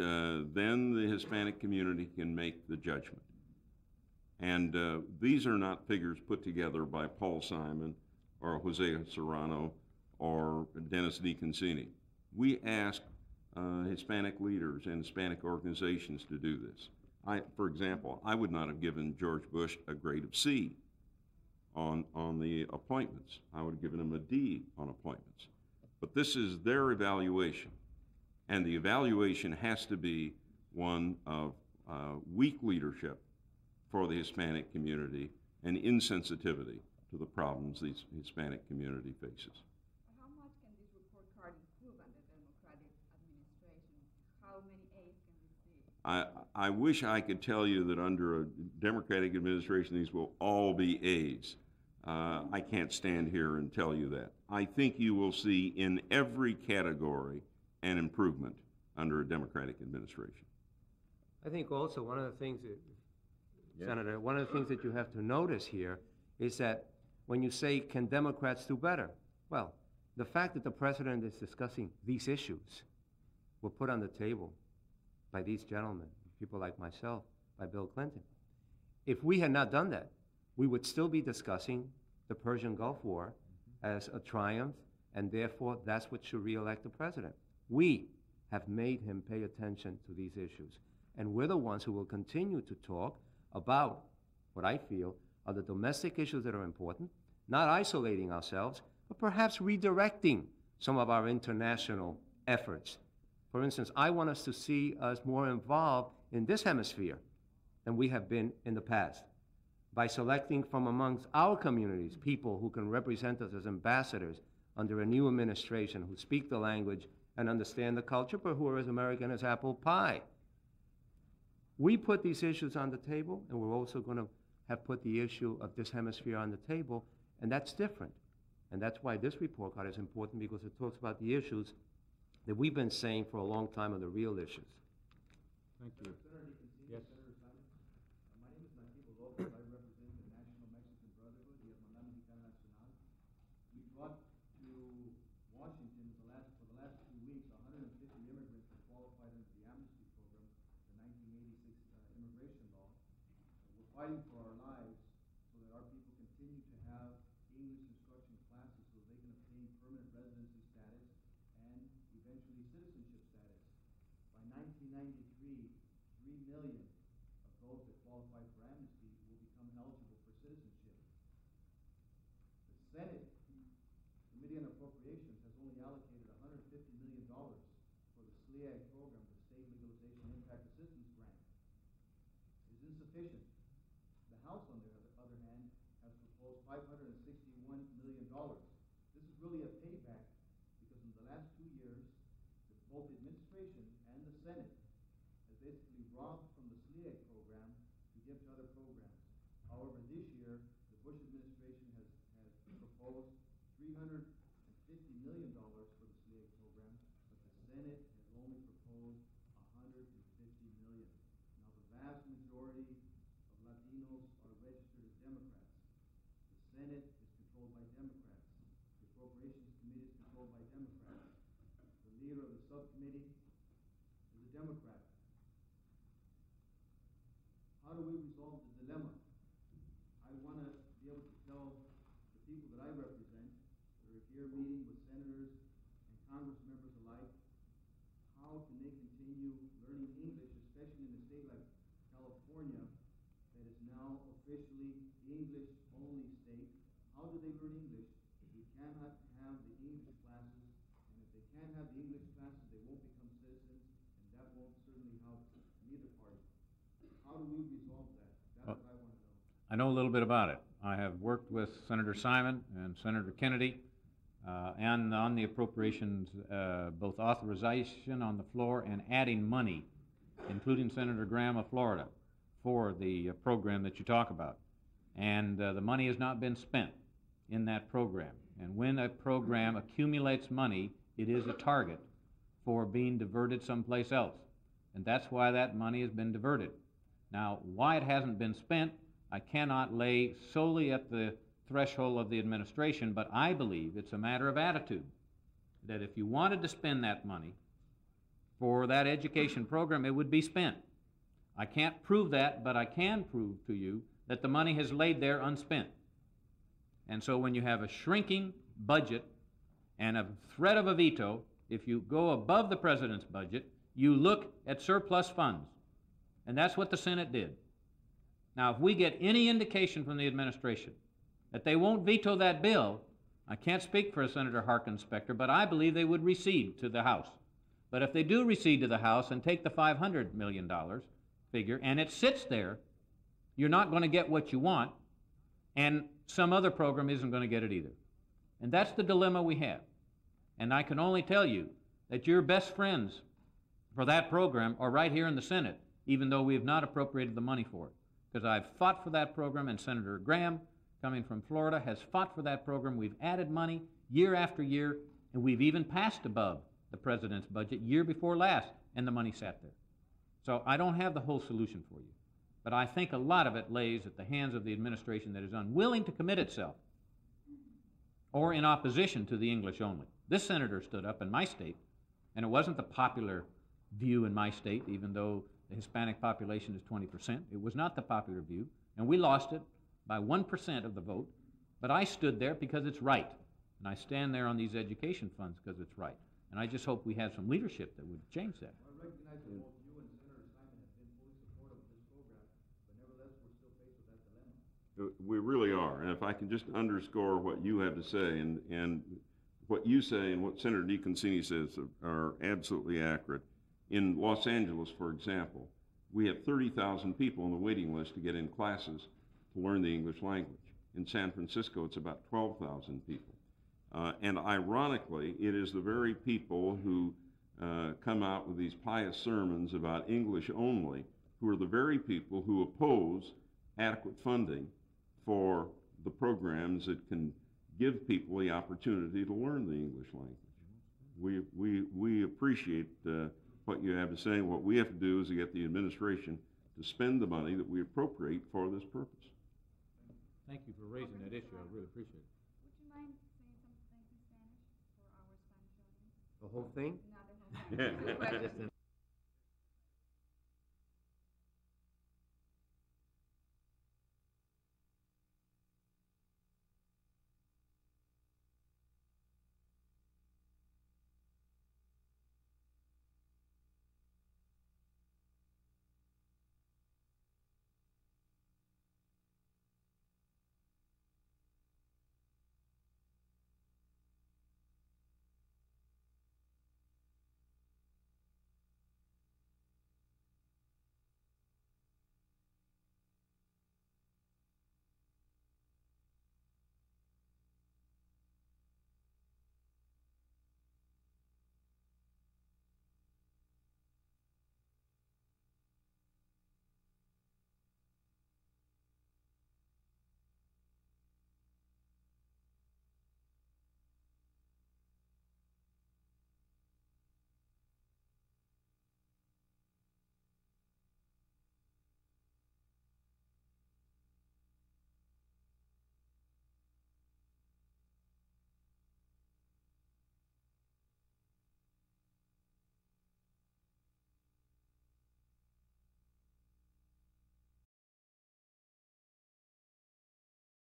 then the Hispanic community can make the judgment. And these are not figures put together by Paul Simon or Jose Serrano or Dennis DeConcini. We ask Hispanic leaders and Hispanic organizations to do this. For example, I would not have given George Bush a grade of C on the appointments. I would have given him a D on appointments. But this is their evaluation. And the evaluation has to be one of weak leadership for the Hispanic community and insensitivity to the problems the Hispanic community faces. How much can this report card improve on the Democratic administration? How many A's can we see? I wish I could tell you that under a Democratic administration these will all be A's. I can't stand here and tell you that. I think you will see in every category an improvement under a Democratic administration. I think also one of the things that, Senator, one of the things that you have to notice here is that when you say, can Democrats do better? Well, the fact that the president is discussing these issues were put on the table by these gentlemen, people like myself, by Bill Clinton. If we had not done that, we would still be discussing the Persian Gulf War as a triumph, and therefore that's what should re-elect the president. We have made him pay attention to these issues, and we're the ones who will continue to talk about what I feel are the domestic issues that are important, not isolating ourselves, but perhaps redirecting some of our international efforts. For instance, I want us to see us more involved in this hemisphere than we have been in the past, by selecting from amongst our communities people who can represent us as ambassadors under a new administration, who speak the language and understand the culture, but who are as American as apple pie. We put these issues on the table, and we're also going to have put the issue of this hemisphere on the table, and that's different. And that's why this report card is important, because it talks about the issues that we've been saying for a long time are the real issues. Thank you. Yes. My name is Nativo Lopez. I represent the National Mexican Brotherhood, the Hermandad Mexicana Nacional. We brought to Washington for the last 2 weeks 150 immigrants that qualified under the amnesty program, the 1986 immigration law. We're fighting for our lives so that our people continue to have English instruction classes so they can obtain permanent residency status and eventually citizenship status. By 1993, 3 million of those that qualify for amnesty will become eligible for citizenship. The Senate Committee on Appropriations has only allocated $150 million for the SLEAG program, the State Legalization Impact Assistance Grant. It is insufficient. The House, on the other hand, has proposed $561 million. This is really a payback because in the last 2 years, both the administration and the Senate has basically robbed from the SLEAG program to give to other programs. However, this year, the Bush administration has proposed $350 million for the SLEAG program, but the Senate has only proposed $150 million. Now, the vast majority of Latinos are registered as Democrats. The Senate is controlled by Democrats. The Appropriations Committee is controlled by Democrats. The leader of the subcommittee is a Democrat. How do we resolve the dilemma? I want to be able to tell the people that I represent, that are here meeting with senators and Congress members alike, how can they continue learning English, especially in a state like California that is now officially English-only state. How do they learn English? We cannot have the English classes, and if they can't have the English classes, they won't become citizens, and that won't certainly help neither party. How do we resolve that? That's what I want to know. I know a little bit about it. I have worked with Senator Simon and Senator Kennedy and on the appropriations, both authorization on the floor and adding money, including Senator Graham of Florida, for the program that you talk about. And the money has not been spent in that program. And when a program accumulates money, it is a target for being diverted someplace else. And that's why that money has been diverted. Now, why it hasn't been spent, I cannot lay solely at the threshold of the administration, but I believe it's a matter of attitude. That if you wanted to spend that money for that education program, it would be spent. I can't prove that, but I can prove to you that the money has laid there unspent. And so when you have a shrinking budget and a threat of a veto, if you go above the president's budget, you look at surplus funds. And that's what the Senate did. Now, if we get any indication from the administration that they won't veto that bill, I can't speak for Senator Harkin's specter, but I believe they would recede to the House. But if they do recede to the House and take the $500 million figure, and it sits there, you're not going to get what you want, and some other program isn't going to get it either. And that's the dilemma we have. And I can only tell you that your best friends for that program are right here in the Senate, even though we have not appropriated the money for it. Because I've fought for that program, and Senator Graham, coming from Florida, has fought for that program. We've added money year after year, and we've even passed above the president's budget year before last, and the money sat there. So I don't have the whole solution for you. But I think a lot of it lays at the hands of the administration that is unwilling to commit itself or in opposition to the English only. This senator stood up in my state, and it wasn't the popular view in my state, even though the Hispanic population is 20%. It was not the popular view, and we lost it by 1% of the vote, but I stood there because it's right, and I stand there on these education funds because it's right. And I just hope we have some leadership that would change that. I recognize that both you and Senator Simon have been fully supportive of this program, but nevertheless, we're still faced with that dilemma. We really are. And if I can just underscore what you have to say, and what you say and what Senator DeConcini says are absolutely accurate. In Los Angeles, for example, we have 30,000 people on the waiting list to get in classes to learn the English language. In San Francisco, it's about 12,000 people. And ironically, it is the very people who come out with these pious sermons about English only who are the very people who oppose adequate funding for the programs that can give people the opportunity to learn the English language. We appreciate what you have to say. What we have to do is to get the administration to spend the money that we appropriate for this purpose. Thank you for raising that issue. I really appreciate it. Would you mind saying something in Spanish for our Spanish audience? The whole thing? Not the whole thing. Two questions.